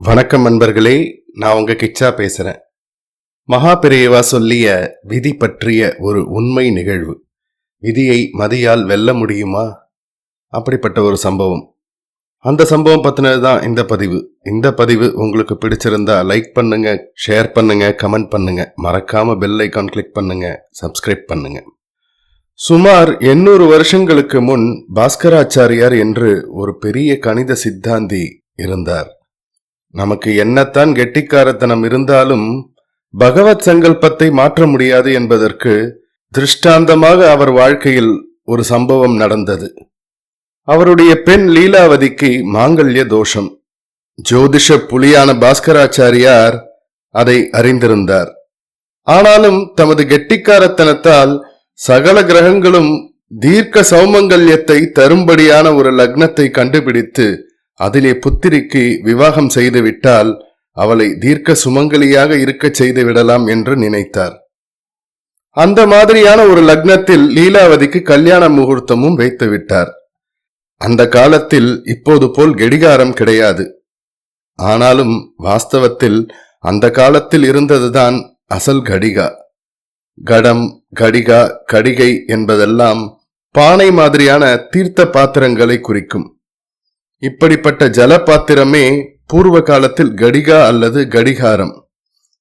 வணக்கம் நண்பர்களே, நான் உங்க கிச்சா பேசுறேன். மகா பெரியவா சொல்லிய விதி பற்றிய ஒரு உண்மை நிகழ்வு. விதியை மதியால் வெல்ல முடியுமா? அப்படிப்பட்ட ஒரு சம்பவம். அந்த சம்பவம் பத்தினதுதான் இந்த பதிவு. இந்த பதிவு உங்களுக்கு பிடிச்சிருந்தா லைக் பண்ணுங்க, ஷேர் பண்ணுங்க, கமெண்ட் பண்ணுங்க. மறக்காம பெல் ஐகான் கிளிக் பண்ணுங்க, சப்ஸ்கிரைப் பண்ணுங்க. சுமார் 800 வருஷங்களுக்கு முன் பாஸ்கராச்சாரியார் என்று ஒரு பெரிய கணித சித்தாந்தி இருந்தார். நமக்கு என்னத்தான் கெட்டிக்காரத்தனம் இருந்தாலும் பகவத் சங்கல்பத்தை மாற்ற முடியாது என்பதற்கு திருஷ்டாந்தமாக அவர் வாழ்க்கையில் ஒரு சம்பவம் நடந்தது. அவருடைய பெண் லீலாவதிக்கு மாங்கல்ய தோஷம். ஜோதிஷ புலியான பாஸ்கராச்சாரியார் அதை அறிந்திருந்தார். ஆனாலும் தமது கெட்டிக்காரத்தனத்தால் சகல கிரகங்களும் தீர்க்க சௌமங்கல்யத்தை தரும்படியான ஒரு லக்னத்தை கண்டுபிடித்து அதிலே புத்திரிக்கு விவாகம் செய்துவிட்டால் அவளை தீர்க்க சுமங்கலியாக இருக்க செய்து விடலாம் என்று நினைத்தார். அந்த மாதிரியான ஒரு லக்னத்தில் லீலாவதிக்கு கல்யாண முகூர்த்தமும் வைத்து விட்டார். அந்த காலத்தில் இப்போது போல் கெடிகாரம் கிடையாது. ஆனாலும் வாஸ்தவத்தில் அந்த காலத்தில் இருந்ததுதான் அசல் கடிகா. கடம், கடிகா, கடிகை என்பதெல்லாம் பானை மாதிரியான தீர்த்த பாத்திரங்களை குறிக்கும். இப்படிப்பட்ட ஜல பாத்திரமே பூர்வ காலத்தில் கடிகா அல்லது கடிகாரம்.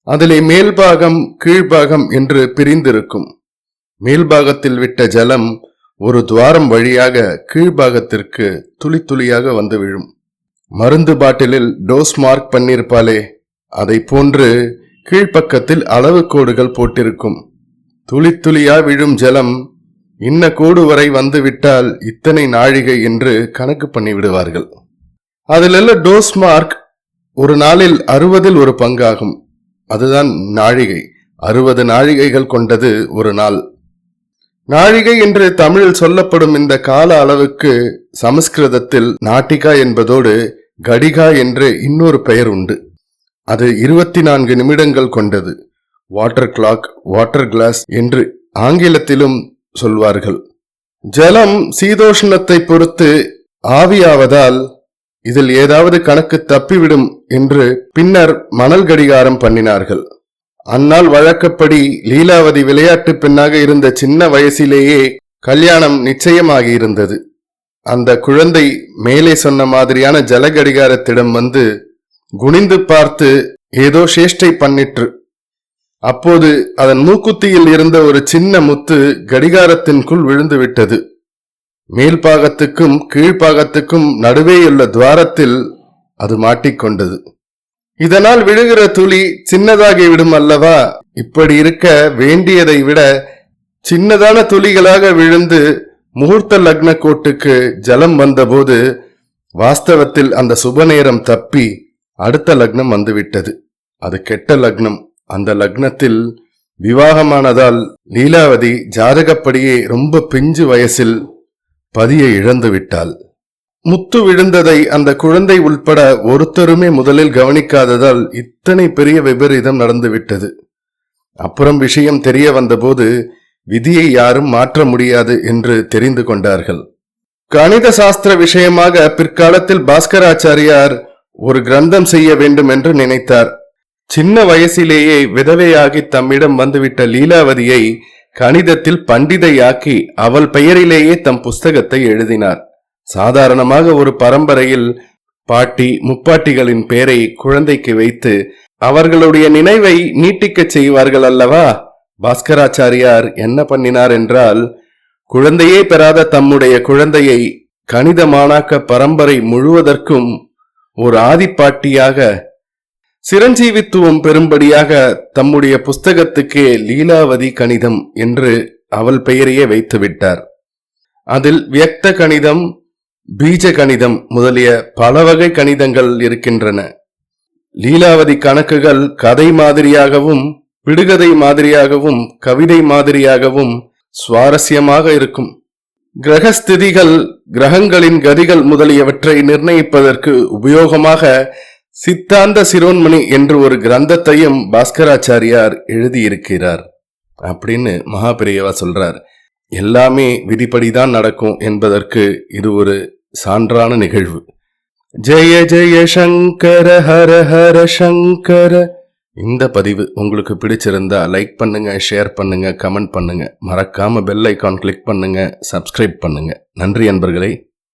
அதிலே மேல்பாகம் கீழ்பாகம் என்று பிரிந்திருக்கும். மேல்பாகத்தில் விட்ட ஜலம் ஒரு துவாரம் வழியாக கீழ்பாகத்திற்கு துளி துளியாக வந்து விழும். மருந்து பாட்டிலில் டோஸ் மார்க் பண்ணிருப்பாளே, அதை போன்று கீழ்ப்பக்கத்தில் அளவு கோடுகள் போட்டிருக்கும். துளி துளியா விழும் ஜலம் இன்ன கோடு வரை வந்துவிட்டால் இத்தனை நாழிகை என்று கணக்கு பண்ணி விடுவார்கள். அதிலுள்ள டோஸ் மார்க் ஒரு நாளில் 60 ஒரு பங்காகும். அதுதான் நாழிகை. 60 நாழிகைகள் கொண்டது ஒரு நாள். நாழிகை என்று தமிழில் சொல்லப்படும் இந்த கால அளவுக்கு சமஸ்கிருதத்தில் நாட்டிகா என்பதோடு கடிகா என்று இன்னொரு பெயர் உண்டு. அது 24 நிமிடங்கள் கொண்டது. வாட்டர் கிளாக், வாட்டர் கிளாஸ் என்று ஆங்கிலத்திலும் சொல்வார்கள். ஜலம் சீதோஷ்ணத்தை பொறுத்து ஆவியாவதால் இதில் ஏதாவது கணக்கு தப்பிவிடும் என்று பின்னர் மணல் கடிகாரம் பண்ணினார்கள். அந்நாள் வழக்கப்படி லீலாவதி விளையாட்டு பெண்ணாக இருந்த சின்ன வயசிலேயே கல்யாணம் நிச்சயமாகி இருந்தது. அந்த குழந்தை மேலே சொன்ன மாதிரியான ஜல கடிகாரத்திடம் வந்து குனிந்து பார்த்து ஏதோ சேஷ்டை பண்ணிற்று. அப்போது அதன் மூக்குத்தியில் இருந்த ஒரு சின்ன முத்து கடிகாரத்தின்குள் விழுந்து விட்டது. மேல்பாகத்துக்கும் கீழ்பாகத்துக்கும் நடுவேயுள்ள துவாரத்தில் அது மாட்டிக்கொண்டது. இதனால் விழுகிற துளி சின்னதாகிவிடும் அல்லவா? இப்படி இருக்க வேண்டியதை விட சின்னதான துளிகளாக விழுந்து முகூர்த்த லக்ன கோட்டுக்கு ஜலம் வந்தபோது வாஸ்தவத்தில் அந்த சுப நேரம் தப்பி அடுத்த லக்னம் வந்துவிட்டது. அது கெட்ட லக்னம். அந்த லக்னத்தில் விவாகமானதால் லீலாவதி ஜாதகப்படியே ரொம்ப பிஞ்சு வயசில் பதியை இழந்து விட்டாள். முத்து விழுந்ததை அந்த குழந்தை உள்பட ஒருத்தருமே முதலில் கவனிக்காததால் இத்தனை பெரிய விபரீதம் நடந்துவிட்டது. அப்புறம் விஷயம் தெரிய வந்தபோது விதியை யாரும் மாற்ற முடியாது என்று தெரிந்து கொண்டார்கள். கணித சாஸ்திர விஷயமாக பிற்காலத்தில் பாஸ்கராச்சாரியார் ஒரு கிரந்தம் செய்ய வேண்டும் என்று நினைத்தார். சின்ன வயசிலேயே விதவையாகி தம்மிடம் வந்துவிட்ட லீலாவதியை கணிதத்தில் பண்டிதையாக்கி அவள் பெயரிலேயே தம் புஸ்தகத்தை எழுதினார். சாதாரணமாக ஒரு பரம்பரையில் பாட்டி முப்பாட்டிகளின் பெயரை குழந்தைக்கு வைத்து அவர்களுடைய நினைவை நீட்டிக்க செய்வார்கள் அல்லவா? பாஸ்கராச்சாரியார் என்ன பண்ணினார் என்றால், குழந்தையே பெறாத தம்முடைய குழந்தையை கணித மாணாக்க பரம்பரை முழுவதற்கும் ஒரு ஆதிப்பாட்டியாக சிரஞ்சீவித்துவம் பெறும்படியாக தம்முடைய புஸ்தகத்துக்கே லீலாவதி கணிதம் என்று அவள் பெயரையே வைத்து விட்டார். அதில் வியக்த கணிதம், பீஜ கணிதம் முதலிய பல வகை கணிதங்கள் இருக்கின்றன. லீலாவதி கணக்குகள் கதை மாதிரியாகவும் விடுகதை மாதிரியாகவும் கவிதை மாதிரியாகவும் சுவாரஸ்யமாக இருக்கும். கிரகஸ்திதிகள், கிரகங்களின் கதிகள் முதலியவற்றை நிர்ணயிப்பதற்கு உபயோகமாக சித்தாந்த சிரோன்மணி என்று ஒரு கிரந்தத்தையும் பாஸ்கராச்சாரியார் எழுதியிருக்கிறார் அப்படின்னு மகா பெரியவா சொல்றார். எல்லாமே விதிப்படிதான் நடக்கும் என்பதற்கு இது ஒரு சான்றான நிகழ்வு. ஜெய ஜெய சங்கர ஹர ஹர சங்கர. இந்த பதிவு உங்களுக்கு பிடிச்சிருந்தா லைக் பண்ணுங்க, ஷேர் பண்ணுங்க, கமெண்ட் பண்ணுங்க. மறக்காம பெல் ஐகான் கிளிக் பண்ணுங்க, சப்ஸ்கிரைப் பண்ணுங்க. நன்றி அன்பர்களே.